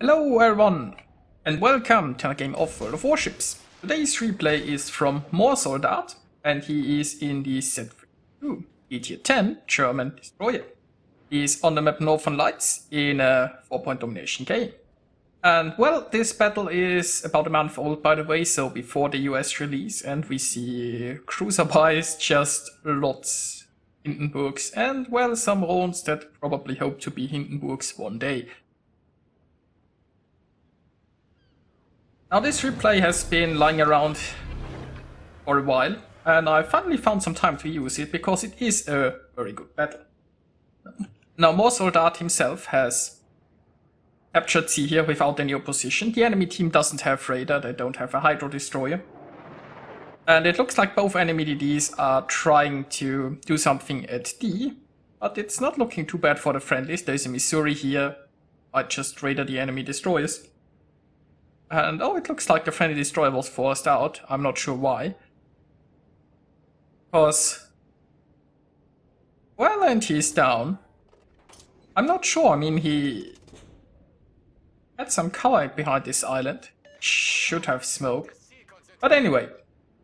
Hello everyone, and welcome to a game of World of Warships. Today's replay is from MoorsoldatDE, and he is in the Z-52, Tier 10 German destroyer. He is on the map Northern Lights in a 4-point domination game. And well, this battle is about a month old by the way, so before the US release, and we see cruiser buys, just lots Hindenburgs, and well, some Rohns that probably hope to be Hindenburgs one day. Now this replay has been lying around for a while, and I finally found some time to use it because it is a very good battle. Now MoorsoldatDE himself has captured C here without any opposition. The enemy team doesn't have radar, they don't have a hydro destroyer. And it looks like both enemy DDs are trying to do something at D, but it's not looking too bad for the friendlies. There's a Missouri here, I just radar the enemy destroyers. And oh, it looks like the friendly destroyer was forced out. I'm not sure why. Because, well, and he's down. I'm not sure, I mean, he had some cover behind this island. Should have smoke. But anyway,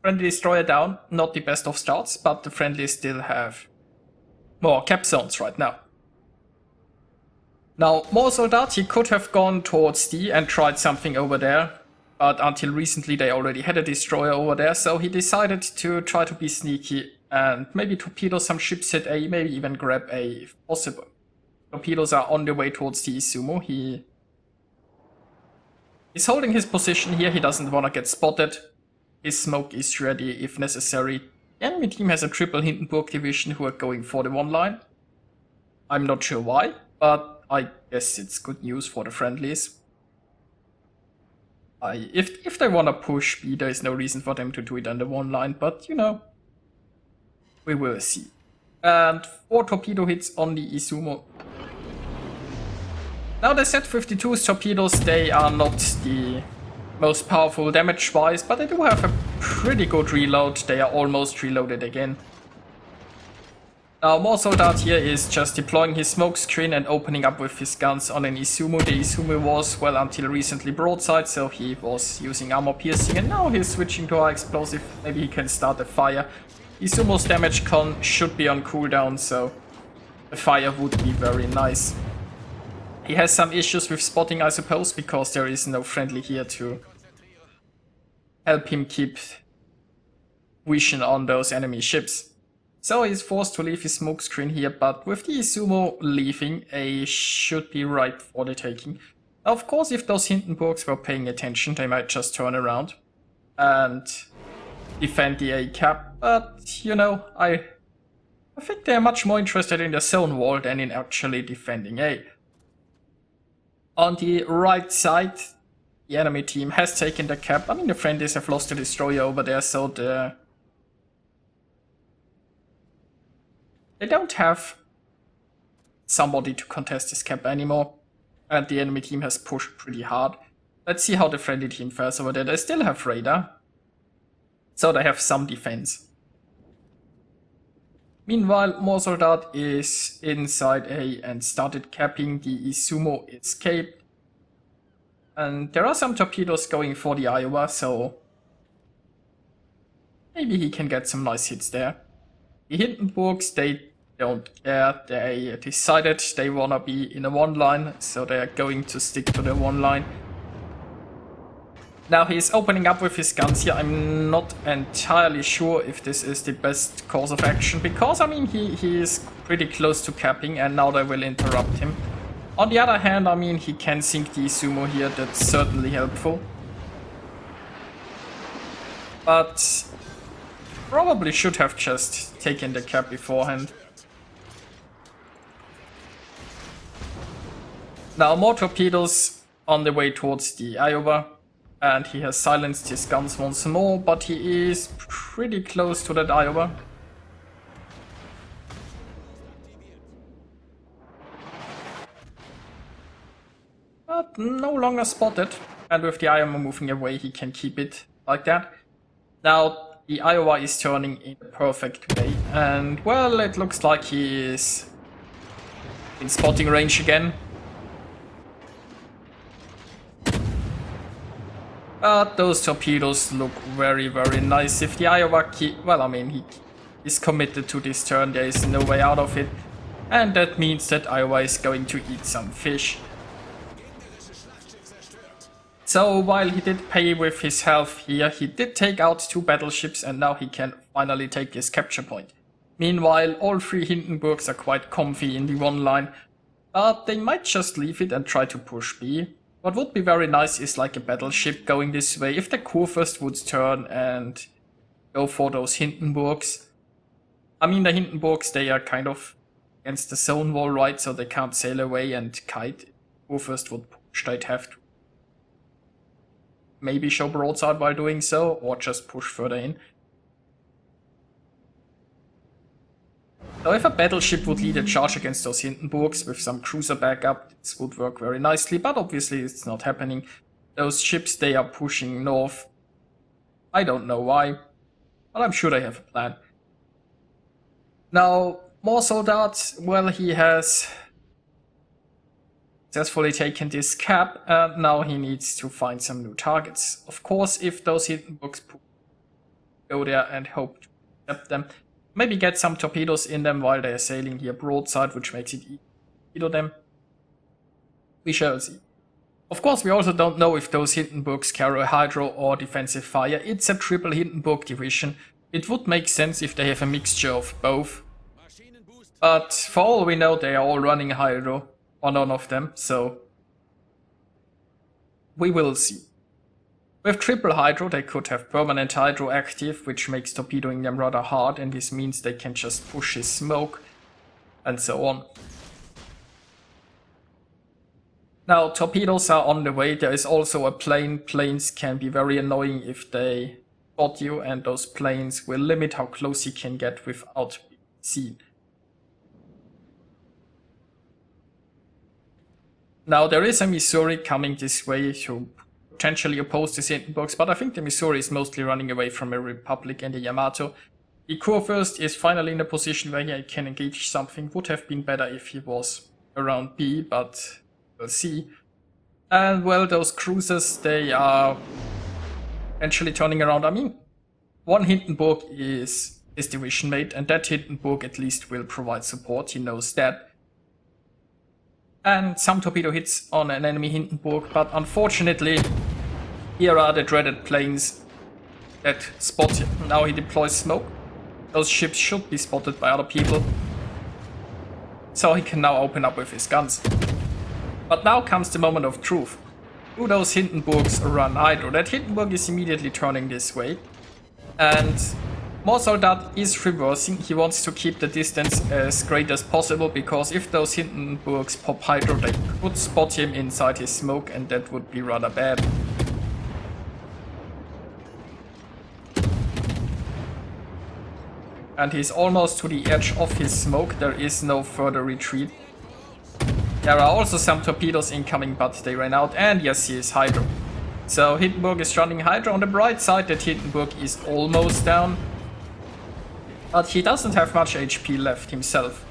friendly destroyer down. Not the best of starts, but the friendlies still have more cap zones right now. Now, MoorsoldatDE, he could have gone towards D and tried something over there, but until recently they already had a destroyer over there, so he decided to try to be sneaky and maybe torpedo some ships at A, maybe even grab A if possible. Torpedoes are on the way towards the Izumo. He is holding his position here, he doesn't want to get spotted. His smoke is ready if necessary. The enemy team has a triple Hindenburg division who are going for the one line. I'm not sure why, but I guess it's good news for the friendlies. If they wanna push B, there is no reason for them to do it on the one line, but you know, we will see. And 4 torpedo hits on the Izumo. Now the Z-52's torpedoes, they are not the most powerful damage-wise, but they do have a pretty good reload. They are almost reloaded again. Now MoorsoldatDE here is just deploying his smoke screen and opening up with his guns on an Izumo. The Izumo was, well, until recently broadside, so he was using armor piercing, and now he's switching to high explosive. Maybe he can start a fire. Izumo's damage con should be on cooldown, so a fire would be very nice. He has some issues with spotting, I suppose, because there is no friendly here to help him keep vision on those enemy ships. So he's forced to leave his smoke screen here, but with the Izumo leaving, A should be ripe for the taking. Now, of course, if those Hindenburgs were paying attention, they might just turn around and defend the A cap. But, you know, I think they're much more interested in the zone wall than in actually defending A. On the right side, the enemy team has taken the cap. I mean, the friendlies have lost the destroyer over there, so they don't have somebody to contest this cap anymore, and the enemy team has pushed pretty hard. Let's see how the friendly team fares over there. They still have radar, so they have some defense. Meanwhile, MoorsoldatDE is inside A and started capping. The Izumo escaped. And there are some torpedoes going for the Iowa, so maybe he can get some nice hits there. The Hindenburgs, they don't care. They decided they wanna be in a one line, so they are going to stick to the one line. Now he's opening up with his guns here. I'm not entirely sure if this is the best course of action, because I mean he is pretty close to capping and now they will interrupt him. On the other hand, I mean he can sink the Izumo here, that's certainly helpful. But probably should have just taken the cap beforehand. Now more torpedoes on the way towards the Iowa. And he has silenced his guns once more, but he is pretty close to that Iowa. But no longer spotted. And with the Iowa moving away, he can keep it like that. Now the Iowa is turning in a perfect way. And well, it looks like he is in spotting range again. But those torpedoes look very, very nice. If the Iowa well, I mean, he is committed to this turn, there is no way out of it. And that means that Iowa is going to eat some fish. So while he did pay with his health here, he did take out 2 battleships and now he can finally take his capture point. Meanwhile, all 3 Hindenburgs are quite comfy in the 1 line, but they might just leave it and try to push B. What would be very nice is like a battleship going this way. If the Kurfürst would turn and go for those Hindenburgs. I mean, the Hindenburgs, they are kind of against the zone wall, right? So they can't sail away and kite. Kurfürst would push, they'd have to maybe show broadside while doing so, or just push further in. So if a battleship would lead a charge against those Hindenburgs with some cruiser backup, this would work very nicely, but obviously it's not happening. Those ships, they are pushing north. I don't know why, but I'm sure they have a plan. Now, Moorsoldat, well, he has successfully taken this cap, and now he needs to find some new targets. Of course, if those Hindenburgs go there and hope to accept them, maybe get some torpedoes in them while they are sailing here broadside, which makes it easy to torpedo them. We shall see. Of course, we also don't know if those Hindenburgs carry hydro or defensive fire. It's a triple Hindenburg division. It would make sense if they have a mixture of both. But for all we know, they are all running hydro, or none of them, so we will see. With triple hydro, they could have permanent hydro active, which makes torpedoing them rather hard, and this means they can just push his smoke, and so on. Now, torpedoes are on the way. There is also a plane. Planes can be very annoying if they spot you, and those planes will limit how close you can get without being seen. Now, there is a Missouri coming this way to potentially oppose the Hindenburgs, but I think the Missouri is mostly running away from a Republic and a Yamato. The Kurfürst is finally in a position where he can engage something. Would have been better if he was around B, but we'll see. And well, those cruisers, they are eventually turning around. I mean, one Hindenburg is his division mate, and that Hindenburg at least will provide support, he knows that. And some torpedo hits on an enemy Hindenburg, but unfortunately, here are the dreaded planes that spot him. Now he deploys smoke. Those ships should be spotted by other people, so he can now open up with his guns. But now comes the moment of truth. Do those Hindenburgs run hydro? That Hindenburg is immediately turning this way, and Moorsoldat is reversing. He wants to keep the distance as great as possible, because if those Hindenburgs pop hydro, they could spot him inside his smoke, and that would be rather bad. And he's almost to the edge of his smoke. There is no further retreat. There are also some torpedoes incoming, but they ran out, and yes, he is hydro. So Hindenburg is running hydro. On the bright side, that Hindenburg is almost down. But he doesn't have much HP left himself.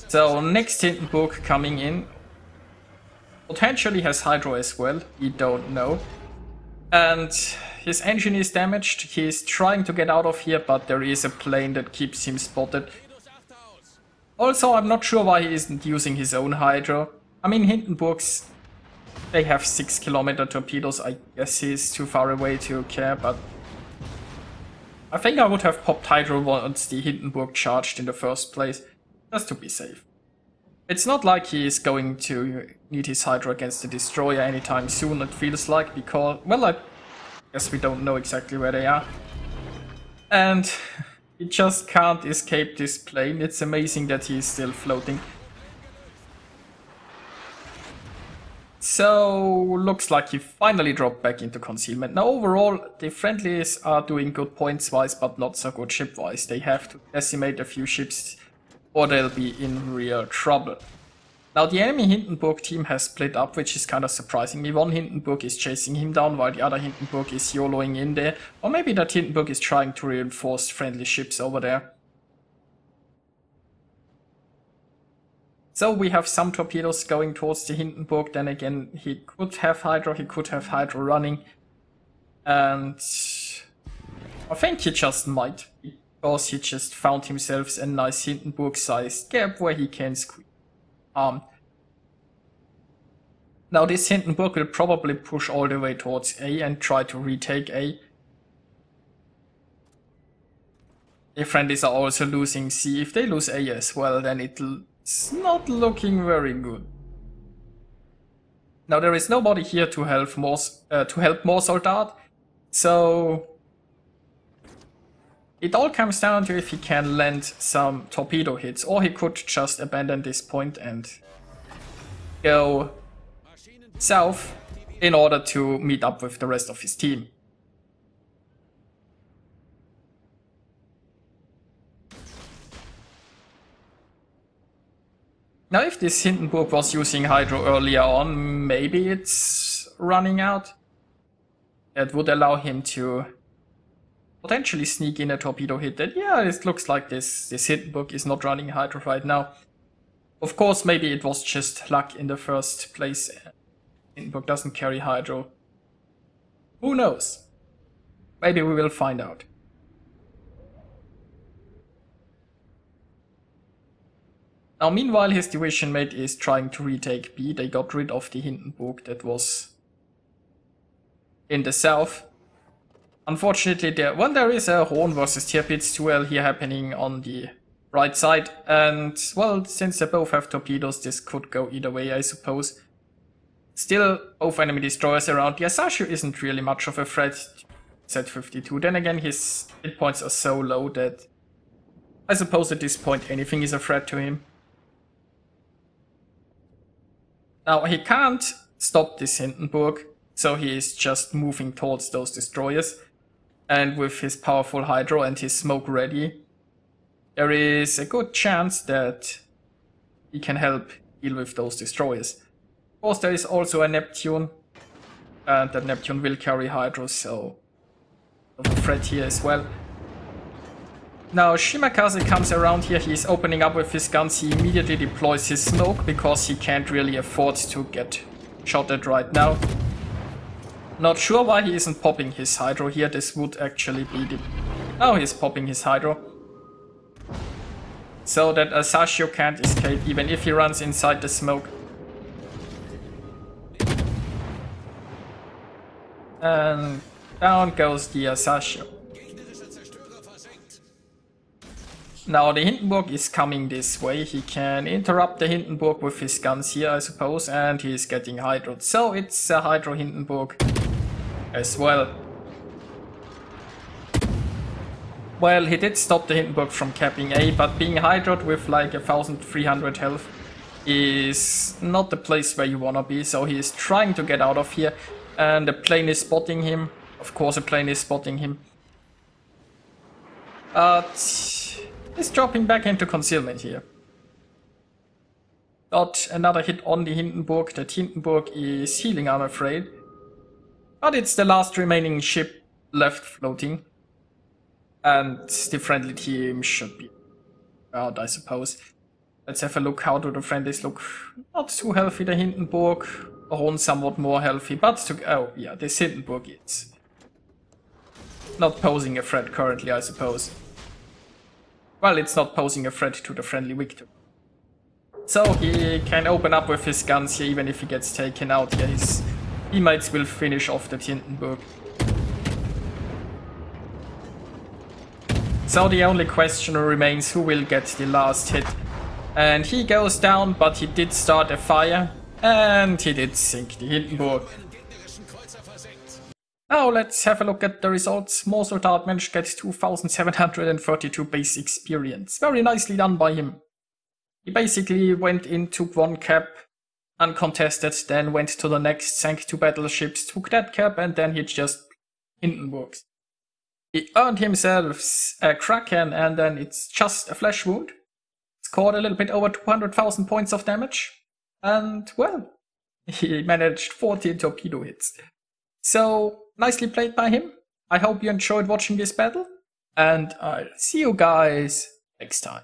So next Hindenburg coming in potentially has hydro as well, we don't know. And his engine is damaged. He's trying to get out of here, but there is a plane that keeps him spotted. Also, I'm not sure why he isn't using his own hydro. I mean, Hindenburgs, they have 6-kilometer torpedoes. I guess he's too far away to care, but I think I would have popped hydro once the Hindenburg charged in the first place, just to be safe. It's not like he is going to need his hydro against the destroyer anytime soon, it feels like, because, well, I guess we don't know exactly where they are. And he just can't escape this plane. It's amazing that he is still floating. So, looks like he finally dropped back into concealment. Now overall, the friendlies are doing good points-wise, but not so good ship-wise. They have to decimate a few ships, or they'll be in real trouble. Now the enemy Hindenburg team has split up, which is kind of surprising me. One Hindenburg is chasing him down, while the other Hindenburg is YOLOing in there. Or maybe that Hindenburg is trying to reinforce friendly ships over there. So we have some torpedoes going towards the Hindenburg. Then again, he could have Hydro running. And I think he just might, because he just found himself a nice Hindenburg-sized gap where he can squeeze arm. Now this Hindenburg will probably push all the way towards A and try to retake A. The friendlies are also losing C. If they lose A as well, then it's not looking very good. Now there is nobody here to help Moorsoldat, so it all comes down to if he can land some torpedo hits, or he could just abandon this point and go south in order to meet up with the rest of his team. Now if this Hindenburg was using Hydro earlier on, maybe it's running out. That would allow him to potentially sneak in a torpedo hit. That, yeah, it looks like this Hindenburg is not running Hydro right now. Of course, maybe it was just luck in the first place. Hindenburg doesn't carry Hydro. Who knows? Maybe we will find out. Now meanwhile his division mate is trying to retake B. They got rid of the Hindenburg that was in the south. Unfortunately there is a Horn versus Tirpitz duel here happening on the right side, and well, since they both have torpedoes, this could go either way, I suppose. Still, both enemy destroyers around. The Asashio isn't really much of a threat to Z-52. Then again, his hit points are so low that I suppose at this point anything is a threat to him. Now he can't stop this Hindenburg, so he is just moving towards those destroyers. And with his powerful Hydro and his smoke ready, there is a good chance that he can help deal with those destroyers. Of course, there is also a Neptune, and that Neptune will carry Hydro, so a threat here as well. Now Shimakaze comes around here, he's opening up with his guns, he immediately deploys his smoke because he can't really afford to get shot at right now. Not sure why he isn't popping his Hydro here, this would actually be the... Now he's popping his Hydro. So that Asashio can't escape even if he runs inside the smoke. And down goes the Asashio. Now the Hindenburg is coming this way, he can interrupt the Hindenburg with his guns here I suppose, and he's getting Hydroed. So it's a Hydro Hindenburg as well. Well, he did stop the Hindenburg from capping A, but being Hydroed with like 1300 health is not the place where you wanna be, so he is trying to get out of here, and a plane is spotting him. Of course a plane is spotting him. He's dropping back into concealment here. Got another hit on the Hindenburg. That Hindenburg is healing, I'm afraid. But it's the last remaining ship left floating. And the friendly team should be out, I suppose. Let's have a look. How do the friendlies look? Not too healthy, the Hindenburg. The Horn somewhat more healthy, but oh yeah, this Hindenburg is not posing a threat currently, I suppose. Well, it's not posing a threat to the friendly victor. So he can open up with his guns here, even if he gets taken out here. His teammates will finish off the Hindenburg. So the only question remains who will get the last hit. And he goes down, but he did start a fire. And he did sink the Hindenburg. Now let's have a look at the results. Moorsoldat managed to get 2732 base experience. Very nicely done by him. He basically went in, took one cap, uncontested, then went to the next, sank 2 battleships, took that cap, and then he just Hindenburgs. He earned himself a Kraken, and then it's just a flesh wound. Scored a little bit over 200,000 points of damage. And, well, he managed 14 torpedo hits. So, nicely played by him. I hope you enjoyed watching this battle, and I'll see you guys next time.